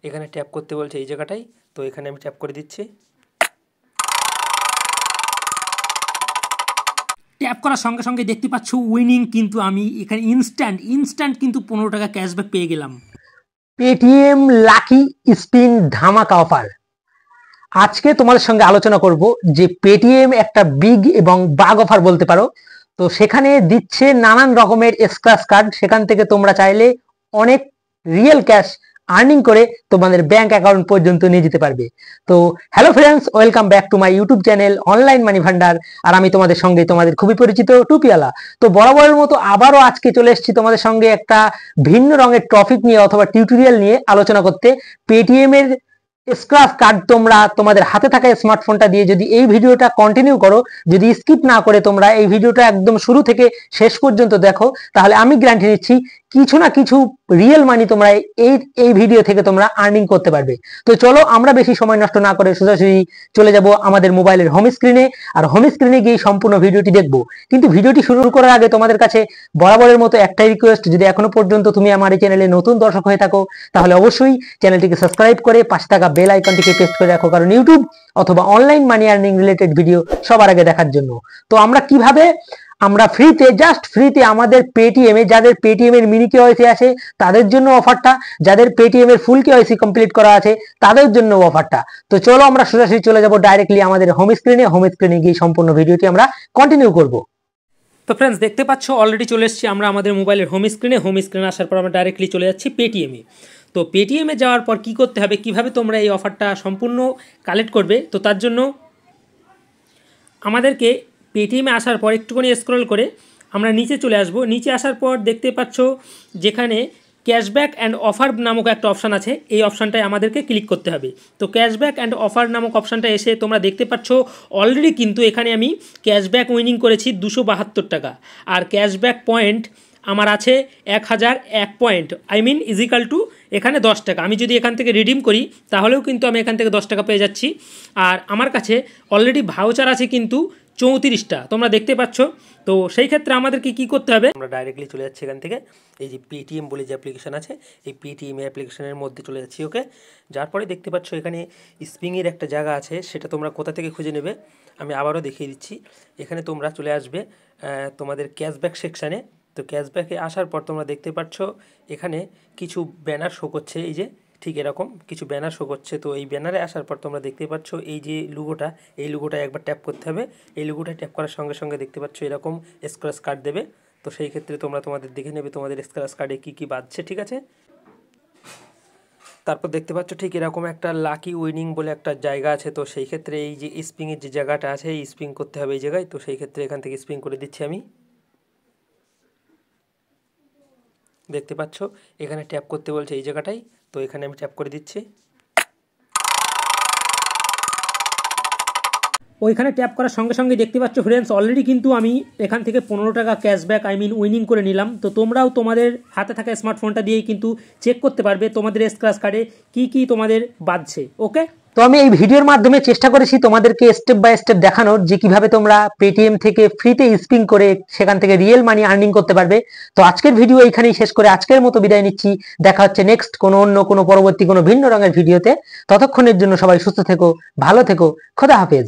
এখানে ট্যাপ করতে বলছে এই জায়গাটাই, তো এখানে আমি ট্যাপ করে দিচ্ছি। ট্যাপ করার সঙ্গে সঙ্গে দেখতে পাচ্ছ উইনিং, কিন্তু আমি এখানে ইনস্ট্যান্ট কিন্তু 15 টাকা ক্যাশব্যাক পেয়ে গেলাম। পেটিএম লাকি স্পিন ধামাকা অফার। আজকে তোমাদের সঙ্গে আলোচনা করব যে পেটিএম একটা বিগ এবং বাগ অফার বলতে পারো। তো সেখানে দিচ্ছে নানান রকমের স্ক্র্যাচ কার্ড, সেখান থেকে তোমরা চাইলে অনেক রিয়েল ক্যাশ আর্নিং করে তোমাদের ব্যাংক অ্যাকাউন্ট পর্যন্ত নিয়ে যেতে পারবে। তো hello friends, welcome back to my YouTube channel online money Bhandar. আর আমি তোমাদের সঙ্গে তোমাদের খুবই পরিচিত টুপিওয়ালা। তো বরাবরের মতো আবারও আজকে চলে এসেছি তোমাদের সঙ্গে একটা ভিন্ন রঙের টপিক নিয়ে অথবা টিউটোরিয়াল নিয়ে আলোচনা করতে। পেটিএম এর স্ক্র্যাচ কার্ড তোমরা তোমাদের হাতে থাকা স্মার্টফোনটা দিয়ে যদি এই ভিডিওটা কন্টিনিউ করো, যদি স্কিপ না করে তোমরা এই ভিডিওটা একদম শুরু থেকে শেষ পর্যন্ত দেখো, তাহলে আমি গ্যারান্টি দিচ্ছি কিছু না কিছু রিয়েল মানি তোমরা এই ভিডিও থেকে তোমরা আর্নিং করতে পারবে। তো চলো আমরা বেশি সময় নষ্ট না করে সোজাসুজি চলে যাব আমাদের মোবাইলের হোম স্ক্রিনে, আর হোম স্ক্রিনে গিয়ে সম্পূর্ণ ভিডিওটি দেখবো। কিন্তু ভিডিওটি শুরু করার আগে তোমাদের কাছে বরাবরের মতো একটাই রিকোয়েস্ট, যদি এখনো পর্যন্ত তুমি আমার এই চ্যানেলে নতুন দর্শক হয়ে থাকো তাহলে অবশ্যই চ্যানেলটিকে সাবস্ক্রাইব করে পাশে থাকা বেল আইকনটিকে প্রেস করে রাখো, কারণ ইউটিউব অথবা online money earning related video সবার আগে দেখার জন্য। তো আমরা ফ্রিতে, জাস্ট ফ্রিতে আমাদের পেটিএম এ, যাদের পেটিএম এর মিনি কেওয়াইসি আছে তাদের জন্য অফারটা, যাদের পেটিএম এর ফুল কেওয়াইসি কমপ্লিট করা আছে তাদের জন্য অফারটা। তো চলো আমরা সোজাসুজি চলে যাব ডাইরেক্টলি আমাদের হোম স্ক্রিনে গিয়ে সম্পূর্ণ ভিডিওটি আমরা কন্টিনিউ করব। তো ফ্রেন্ডস, দেখতে পাচ্ছ অলরেডি চলে এসেছি আমরা আমাদের মোবাইলের হোম স্ক্রিনে আসার পর আমরা ডাইরেক্টলি চলে যাচ্ছি পেটিএমে। তো পেটিএমে যাওয়ার পর কি করতে হবে, কিভাবে তোমরা এই অফারটা সম্পূর্ণ কালেক্ট করবে, তো তার জন্য আমাদেরকে পেটিএমে আসার পর একটুখানি স্ক্রল করে আমরা নিচে চলে আসব। নিচে আসার পর দেখতে পাচ্ছ যেখানে ক্যাশব্যাক অ্যান্ড অফার নামক একটা অপশান আছে, এই অপশানটায় আমাদেরকে ক্লিক করতে হবে। তো ক্যাশব্যাক অ্যান্ড অফার নামক অপশানটা এসে তোমরা দেখতে পাচ্ছ অলরেডি কিন্তু এখানে আমি ক্যাশব্যাক উইনিং করেছি 272 টাকা, আর ক্যাশব্যাক পয়েন্ট আমার আছে 1001 পয়েন্ট, ইজিক্যাল টু এখানে 10 টাকা। আমি যদি এখান থেকে রিডিম করি তাহলেও কিন্তু আমি এখান থেকে 10 টাকা পেয়ে যাচ্ছি। আর আমার কাছে অলরেডি ভাউচার আছে কিন্তু 34টা, তোমরা দেখতে পাচ্ছ। তো সেই ক্ষেত্রে আমাদেরকে কি করতে হবে, আমরা ডাইরেক্টলি চলে যাচ্ছি এখান থেকে এই যে পেটিএম বলে যে অ্যাপ্লিকেশন আছে, এই পেটিএম অ্যাপ্লিকেশনের মধ্যে চলে যাচ্ছি। ওকে, যার পরে দেখতে পাচ্ছ এখানে স্প্রিংয়ের একটা জায়গা আছে, সেটা তোমরা কোথা থেকে খুঁজে নেবে আমি আবারও দেখিয়ে দিচ্ছি। এখানে তোমরা চলে আসবে তোমাদের ক্যাশব্যাক সেকশানে। তো ক্যাশব্যাকে আসার পর তোমরা দেখতে পাচ্ছ এখানে কিছু ব্যানার শো করছে, এই যে ঠিক এরকম কিছু ব্যানার শো করছে। তো এই ব্যানারে আসার পর তোমরা দেখতে পাচ্ছ এই যে লোগোটা একবার ট্যাপ করতে হবে। এই লোগোটা ট্যাপ করার সঙ্গে সঙ্গে দেখতে পাচ্ছ এরকম স্ক্র্যাচ কার্ড দেবে। তো সেই ক্ষেত্রে তোমরা তোমাদের দেখে নেবে তোমাদের স্ক্র্যাচ কার্ডে কী কী বাজছে, ঠিক আছে। তারপর দেখতে পাচ্ছ ঠিক এরকম একটা লাকি উইনিং বলে একটা জায়গা আছে। তো সেই ক্ষেত্রে এই যে স্প্রিংয়ের যে জায়গাটা আছে, এই স্প্রিং করতে হবে এই জায়গায়। তো সেই ক্ষেত্রে এখান থেকে স্প্রিং করে দিচ্ছি আমি। দেখতে পাচ্ছ এখানে ট্যাপ করতে বলছে এই জায়গাটাই, তো এখানে আমি ট্যাপ করে দিচ্ছি। ওইখানে ট্যাপ করার সঙ্গে সঙ্গে দেখতে পাচ্ছ ফ্রেন্ডস অলরেডি কিন্তু আমি এখান থেকে 15 টাকা ক্যাশব্যাক উইনিং করে নিলাম। তো তোমরাও তোমাদের হাতে থাকা স্মার্টফোনটা দিয়েই কিন্তু চেক করতে পারবে তোমাদের স্ক্র্যাচ কার্ডে কি তোমাদের বাজছে। ওকে, তো আমি এই ভিডিওর মাধ্যমে চেষ্টা করেছি তোমাদেরকে স্টেপ বাই স্টেপ দেখানোর যে কিভাবে তোমরা পেটিএম থেকে ফ্রিতে স্পিন করে সেখান থেকে রিয়েল মানি আর্নিং করতে পারবে। তো আজকের ভিডিও এইখানেই শেষ করে আজকের মতো বিদায় নিচ্ছি। দেখা হচ্ছে নেক্সট কোনো পরবর্তী কোনো ভিন্ন রঙের ভিডিওতে। ততক্ষণের জন্য সবাই সুস্থ থেকো, ভালো থেকো, খোদা হাফেজ।